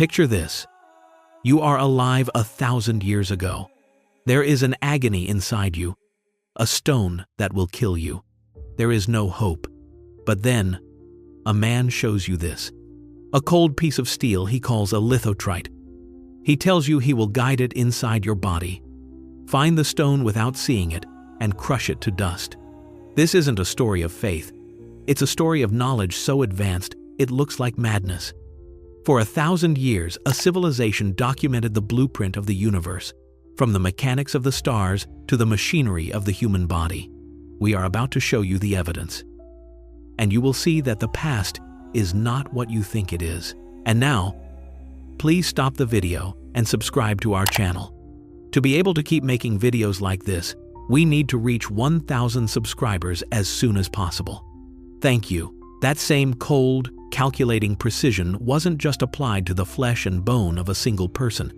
Picture this. You are alive 1,000 years ago. There is an agony inside you, a stone that will kill you. There is no hope. But then, a man shows you this. A cold piece of steel he calls a lithotrite. He tells you he will guide it inside your body. Find the stone without seeing it and crush it to dust. This isn't a story of faith. It's a story of knowledge so advanced it looks like madness. For 1,000 years, a civilization documented the blueprint of the universe, from the mechanics of the stars to the machinery of the human body. We are about to show you the evidence. And you will see that the past is not what you think it is. And now, please stop the video and subscribe to our channel. To be able to keep making videos like this, we need to reach 1,000 subscribers as soon as possible. Thank you. That same cold, calculating precision wasn't just applied to the flesh and bone of a single person.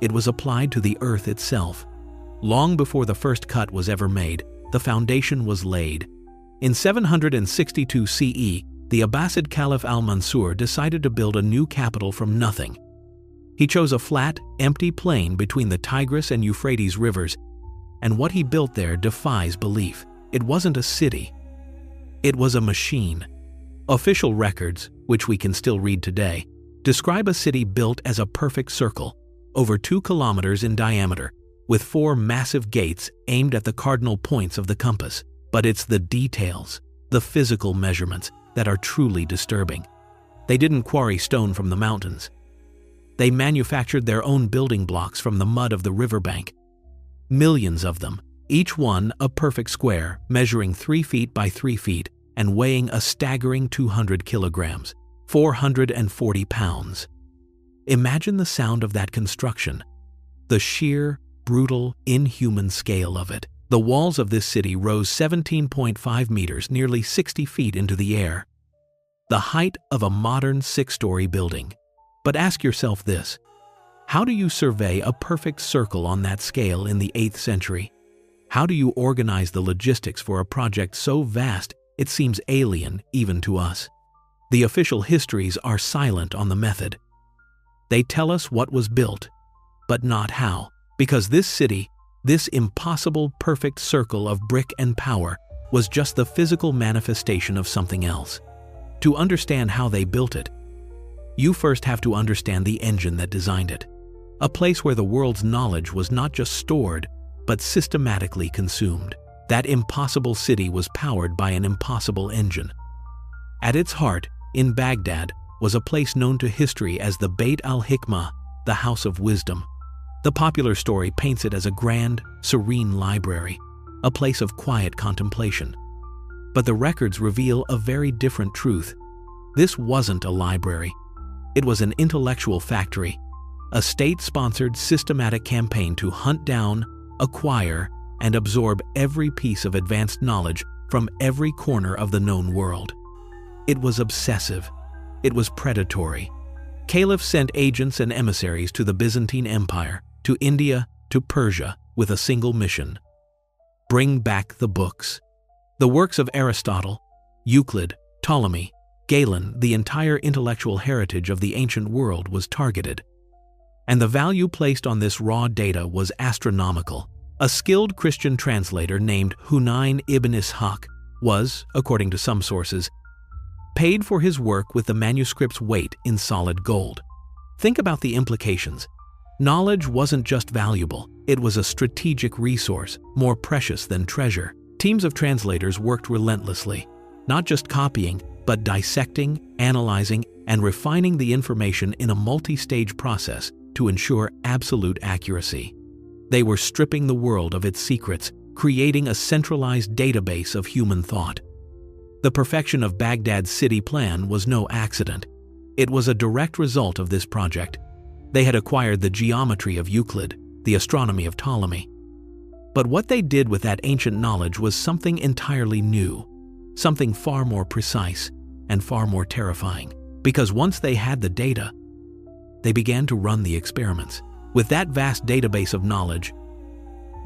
It was applied to the earth itself. Long before the first cut was ever made, the foundation was laid. In 762 CE, the Abbasid Caliph al-Mansur decided to build a new capital from nothing. He chose a flat, empty plain between the Tigris and Euphrates rivers, and what he built there defies belief. It wasn't a city. It was a machine. Official records, which we can still read today, describe a city built as a perfect circle, over 2 kilometers in diameter, with 4 massive gates aimed at the cardinal points of the compass. But it's the details, the physical measurements, that are truly disturbing. They didn't quarry stone from the mountains. They manufactured their own building blocks from the mud of the riverbank. Millions of them, each one a perfect square, measuring 3 feet by 3 feet and weighing a staggering 200 kilograms, 440 pounds. Imagine the sound of that construction, the sheer, brutal, inhuman scale of it. The walls of this city rose 17.5 meters, nearly 60 feet into the air. The height of a modern 6-story building. But ask yourself this: how do you survey a perfect circle on that scale in the 8th century? How do you organize the logistics for a project so vast it seems alien even to us? The official histories are silent on the method. They tell us what was built, but not how. Because this city, this impossible perfect circle of brick and power, was just the physical manifestation of something else. To understand how they built it, you first have to understand the engine that designed it. A place where the world's knowledge was not just stored, but systematically consumed. That impossible city was powered by an impossible engine. At its heart, in Baghdad, was a place known to history as the Bayt al-Hikmah, the House of Wisdom. The popular story paints it as a grand, serene library, a place of quiet contemplation. But the records reveal a very different truth. This wasn't a library. It was an intellectual factory, a state-sponsored systematic campaign to hunt down, acquire, and absorb every piece of advanced knowledge from every corner of the known world. It was obsessive. It was predatory. Caliph sent agents and emissaries to the Byzantine Empire, to India, to Persia, with a single mission: bring back the books. The works of Aristotle, Euclid, Ptolemy, Galen, the entire intellectual heritage of the ancient world was targeted. And the value placed on this raw data was astronomical. A skilled Christian translator named Hunayn ibn Ishaq was, according to some sources, paid for his work with the manuscript's weight in solid gold. Think about the implications. Knowledge wasn't just valuable, it was a strategic resource, more precious than treasure. Teams of translators worked relentlessly, not just copying, but dissecting, analyzing, and refining the information in a multi-stage process to ensure absolute accuracy. They were stripping the world of its secrets, creating a centralized database of human thought. The perfection of Baghdad's city plan was no accident. It was a direct result of this project. They had acquired the geometry of Euclid, the astronomy of Ptolemy. But what they did with that ancient knowledge was something entirely new, something far more precise and far more terrifying. Because once they had the data, they began to run the experiments. With that vast database of knowledge,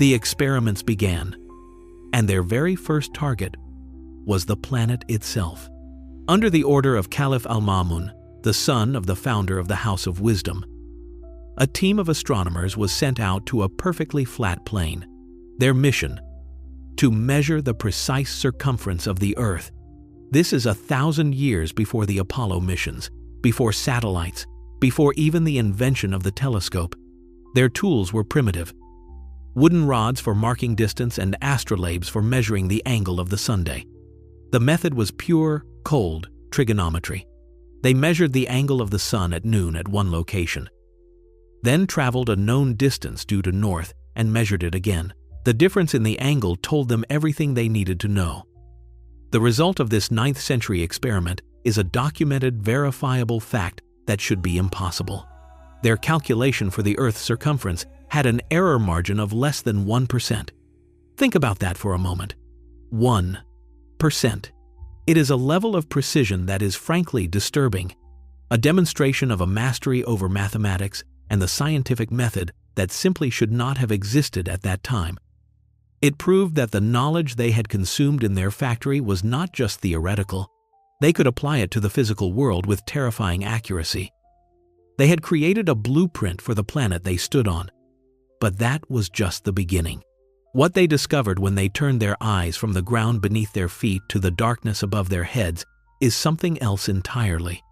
the experiments began, and their very first target was the planet itself. Under the order of Caliph al-Ma'mun, the son of the founder of the House of Wisdom. A team of astronomers was sent out to a perfectly flat plane. Their mission: to measure the precise circumference of the Earth. This is 1,000 years before the Apollo missions, before satellites, before even the invention of the telescope. Their tools were primitive: wooden rods for marking distance and astrolabes for measuring the angle of the sunday. The method was pure, cold trigonometry. They measured the angle of the sun at noon at one location, then traveled a known distance due to north and measured it again. The difference in the angle told them everything they needed to know. The result of this 9th century experiment is a documented, verifiable fact that should be impossible. Their calculation for the Earth's circumference had an error margin of less than 1%. Think about that for a moment. 1%. It is a level of precision that is frankly disturbing, a demonstration of a mastery over mathematics and the scientific method that simply should not have existed at that time. It proved that the knowledge they had consumed in their factory was not just theoretical. They could apply it to the physical world with terrifying accuracy. They had created a blueprint for the planet they stood on. But that was just the beginning. What they discovered when they turned their eyes from the ground beneath their feet to the darkness above their heads is something else entirely.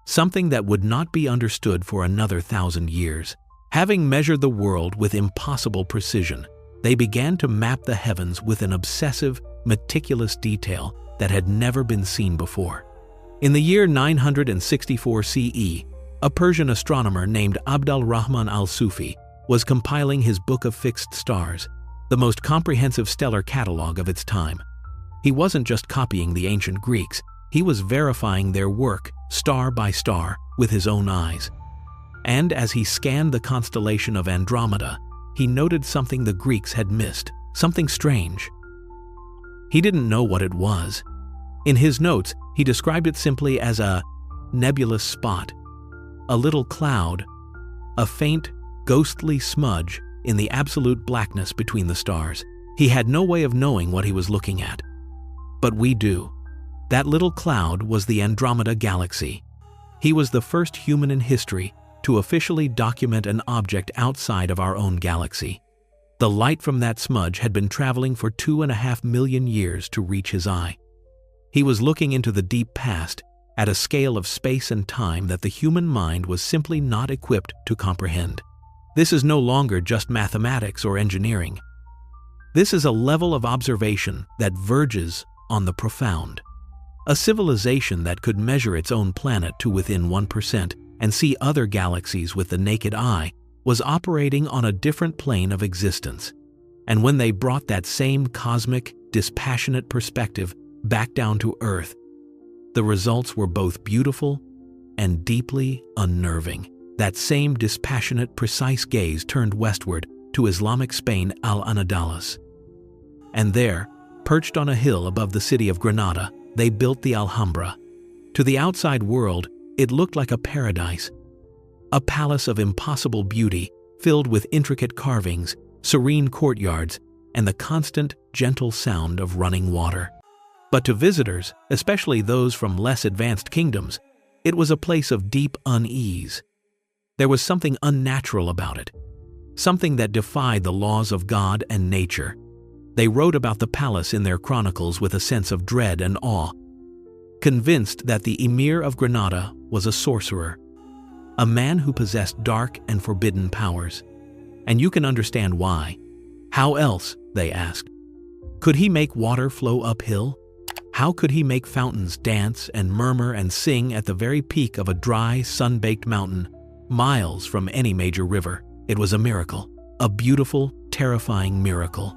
Something that would not be understood for another 1,000 years. Having measured the world with impossible precision, they began to map the heavens with an obsessive, meticulous detail that had never been seen before. In the year 964 CE, a Persian astronomer named Abd al-Rahman al-Sufi was compiling his Book of Fixed Stars, the most comprehensive stellar catalog of its time. He wasn't just copying the ancient Greeks, he was verifying their work, star by star, with his own eyes. And as he scanned the constellation of Andromeda, he noted something the Greeks had missed, something strange. He didn't know what it was. In his notes, he described it simply as a nebulous spot, a little cloud, a faint, ghostly smudge in the absolute blackness between the stars. He had no way of knowing what he was looking at. But we do. That little cloud was the Andromeda Galaxy. He was the first human in history to officially document an object outside of our own galaxy. The light from that smudge had been traveling for 2.5 million years to reach his eye. He was looking into the deep past at a scale of space and time that the human mind was simply not equipped to comprehend. This is no longer just mathematics or engineering. This is a level of observation that verges on the profound. A civilization that could measure its own planet to within 1% and see other galaxies with the naked eye was operating on a different plane of existence. And when they brought that same cosmic, dispassionate perspective back down to Earth, the results were both beautiful and deeply unnerving. That same dispassionate, precise gaze turned westward to Islamic Spain, Al-Andalus. And there, perched on a hill above the city of Granada, they built the Alhambra. To the outside world, it looked like a paradise, a palace of impossible beauty filled with intricate carvings, serene courtyards, and the constant, gentle sound of running water. But to visitors, especially those from less advanced kingdoms, it was a place of deep unease. There was something unnatural about it, something that defied the laws of God and nature. They wrote about the palace in their chronicles with a sense of dread and awe, convinced that the Emir of Granada was a sorcerer, a man who possessed dark and forbidden powers. And you can understand why. How else, they asked. Could he make water flow uphill? How could he make fountains dance and murmur and sing at the very peak of a dry, sun-baked mountain, miles from any major river? It was a miracle, a beautiful, terrifying miracle.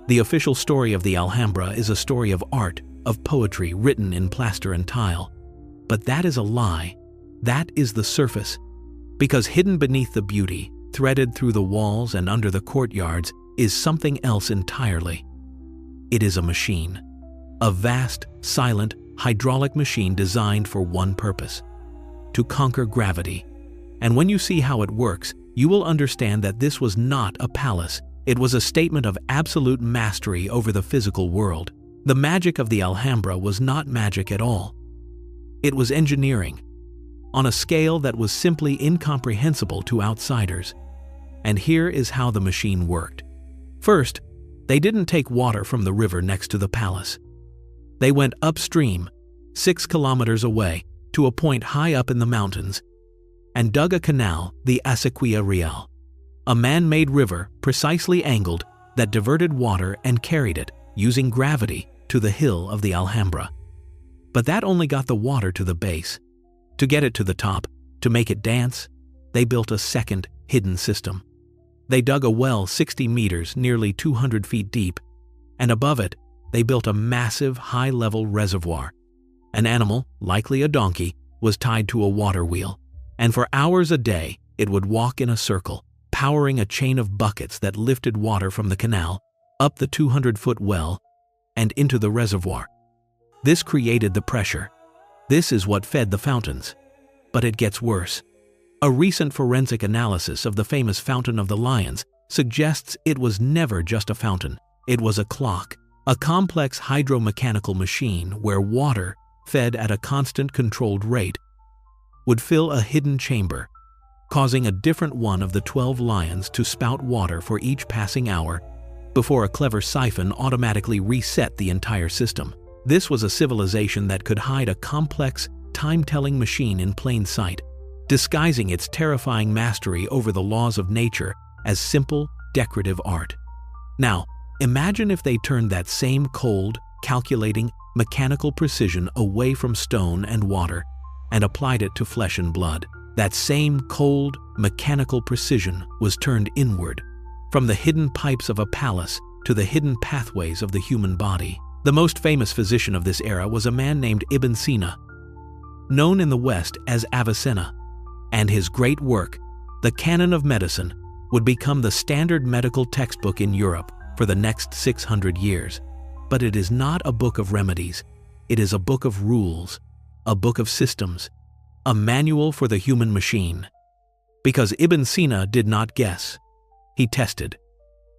The official story of the Alhambra is a story of art, of poetry written in plaster and tile. But that is a lie. That is the surface. Because hidden beneath the beauty, threaded through the walls and under the courtyards, is something else entirely. It is a machine. A vast, silent, hydraulic machine designed for one purpose: to conquer gravity. And when you see how it works, you will understand that this was not a palace. It was a statement of absolute mastery over the physical world. The magic of the Alhambra was not magic at all. It was engineering. on a scale that was simply incomprehensible to outsiders. And here is how the machine worked. First, they didn't take water from the river next to the palace. They went upstream, 6 kilometers away, to a point high up in the mountains, and dug a canal, the Acequia Real, a man-made river precisely angled that diverted water and carried it, using gravity, to the hill of the Alhambra. But that only got the water to the base. To get it to the top, to make it dance, they built a second, hidden system. They dug a well 60 meters, nearly 200 feet deep, and above it, they built a massive, high-level reservoir. An animal, likely a donkey, was tied to a water wheel, and for hours a day, it would walk in a circle, powering a chain of buckets that lifted water from the canal, up the 200-foot well, and into the reservoir. This created the pressure. This is what fed the fountains. But it gets worse. A recent forensic analysis of the famous Fountain of the Lions suggests it was never just a fountain. It was a clock, a complex hydromechanical machine where water, fed at a constant controlled rate, would fill a hidden chamber, causing a different one of the 12 lions to spout water for each passing hour before a clever siphon automatically reset the entire system. This was a civilization that could hide a complex, time-telling machine in plain sight, disguising its terrifying mastery over the laws of nature as simple, decorative art. Now, imagine if they turned that same cold, calculating, mechanical precision away from stone and water and applied it to flesh and blood. That same cold, mechanical precision was turned inward, from the hidden pipes of a palace to the hidden pathways of the human body. The most famous physician of this era was a man named Ibn Sina, known in the West as Avicenna, and his great work, the Canon of Medicine, would become the standard medical textbook in Europe for the next 600 years. But it is not a book of remedies. It is a book of rules, a book of systems, a manual for the human machine. Because Ibn Sina did not guess, he tested.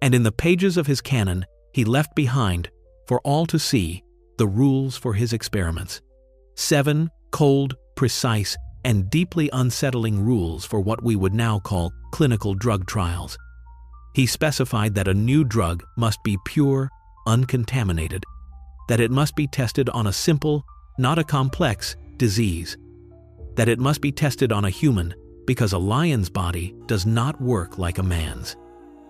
And in the pages of his canon, he left behind, for all to see, the rules for his experiments. 7 cold, precise, and deeply unsettling rules for what we would now call clinical drug trials. He specified that a new drug must be pure, uncontaminated, that it must be tested on a simple, not a complex, disease, that it must be tested on a human because a lion's body does not work like a man's.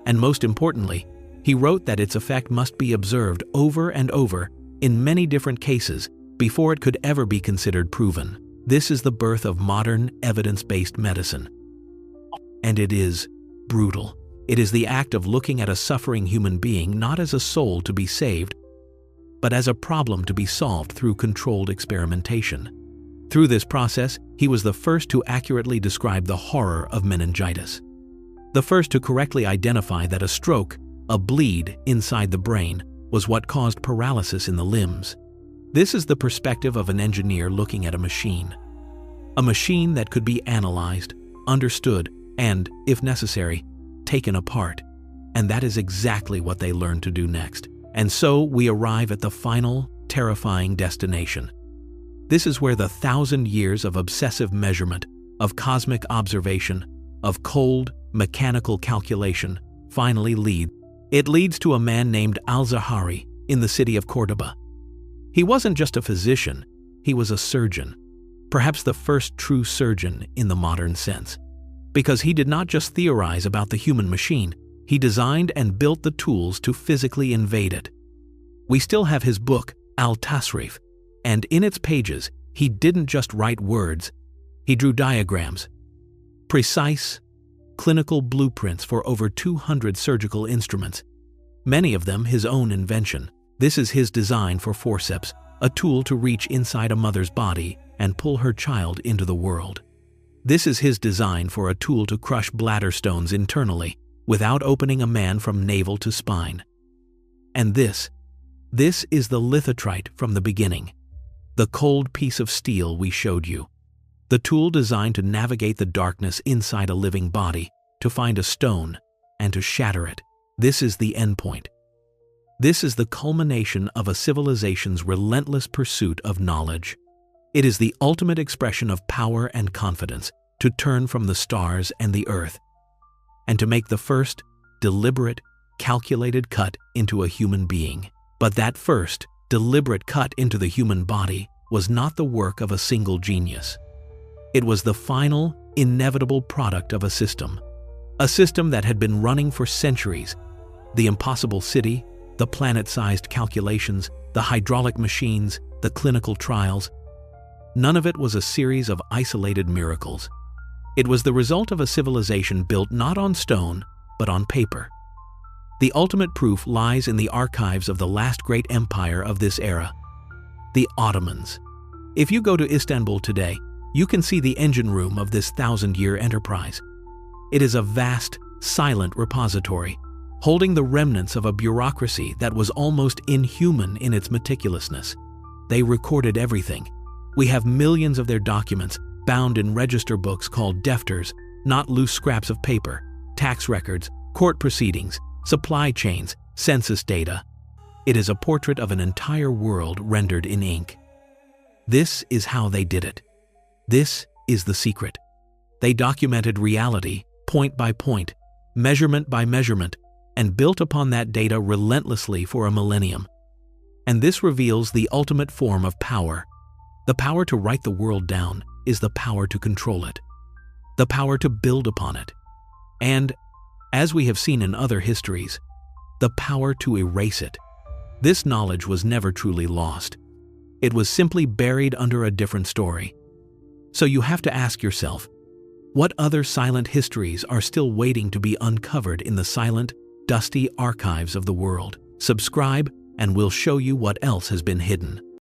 And most importantly, he wrote that its effect must be observed over and over in many different cases before it could ever be considered proven. This is the birth of modern, evidence-based medicine. And it is brutal. It is the act of looking at a suffering human being not as a soul to be saved, but as a problem to be solved through controlled experimentation. Through this process, he was the first to accurately describe the horror of meningitis, the first to correctly identify that a stroke, a bleed inside the brain, was what caused paralysis in the limbs. This is the perspective of an engineer looking at a machine that could be analyzed, understood, and, if necessary, taken apart. And that is exactly what they learned to do next. And so we arrive at the final, terrifying destination. This is where the 1,000 years of obsessive measurement, of cosmic observation, of cold, mechanical calculation finally lead. It leads to a man named al-Zahari in the city of Cordoba. He wasn't just a physician, he was a surgeon, perhaps the first true surgeon in the modern sense. Because he did not just theorize about the human machine, he designed and built the tools to physically invade it. We still have his book, Al-Tasrif, and in its pages, he didn't just write words, he drew diagrams, precise, clinical blueprints for over 200 surgical instruments, many of them his own invention. This is his design for forceps, a tool to reach inside a mother's body and pull her child into the world. This is his design for a tool to crush bladder stones internally without opening a man from navel to spine. And this is the lithotrite from the beginning, the cold piece of steel we showed you, the tool designed to navigate the darkness inside a living body, to find a stone and to shatter it. This is the endpoint. This is the culmination of a civilization's relentless pursuit of knowledge. It is the ultimate expression of power and confidence to turn from the stars and the earth, and to make the first, deliberate, calculated cut into a human being. But that first, deliberate cut into the human body was not the work of a single genius. It was the final, inevitable product of a system that had been running for centuries. The impossible city, the planet-sized calculations, the hydraulic machines, the clinical trials. None of it was a series of isolated miracles. It was the result of a civilization built not on stone, but on paper. The ultimate proof lies in the archives of the last great empire of this era, the Ottomans. If you go to Istanbul today, you can see the engine room of this thousand-year enterprise. It is a vast, silent repository, holding the remnants of a bureaucracy that was almost inhuman in its meticulousness. They recorded everything. We have millions of their documents, bound in register books called defters, not loose scraps of paper, tax records, court proceedings, supply chains, census data. It is a portrait of an entire world rendered in ink. This is how they did it. This is the secret. They documented reality, point by point, measurement by measurement, and built upon that data relentlessly for a millennium. And this reveals the ultimate form of power. The power to write the world down is the power to control it, the power to build upon it, and, as we have seen in other histories, the power to erase it. This knowledge was never truly lost. It was simply buried under a different story. So you have to ask yourself, what other silent histories are still waiting to be uncovered in the silent, dusty archives of the world? Subscribe, and we'll show you what else has been hidden.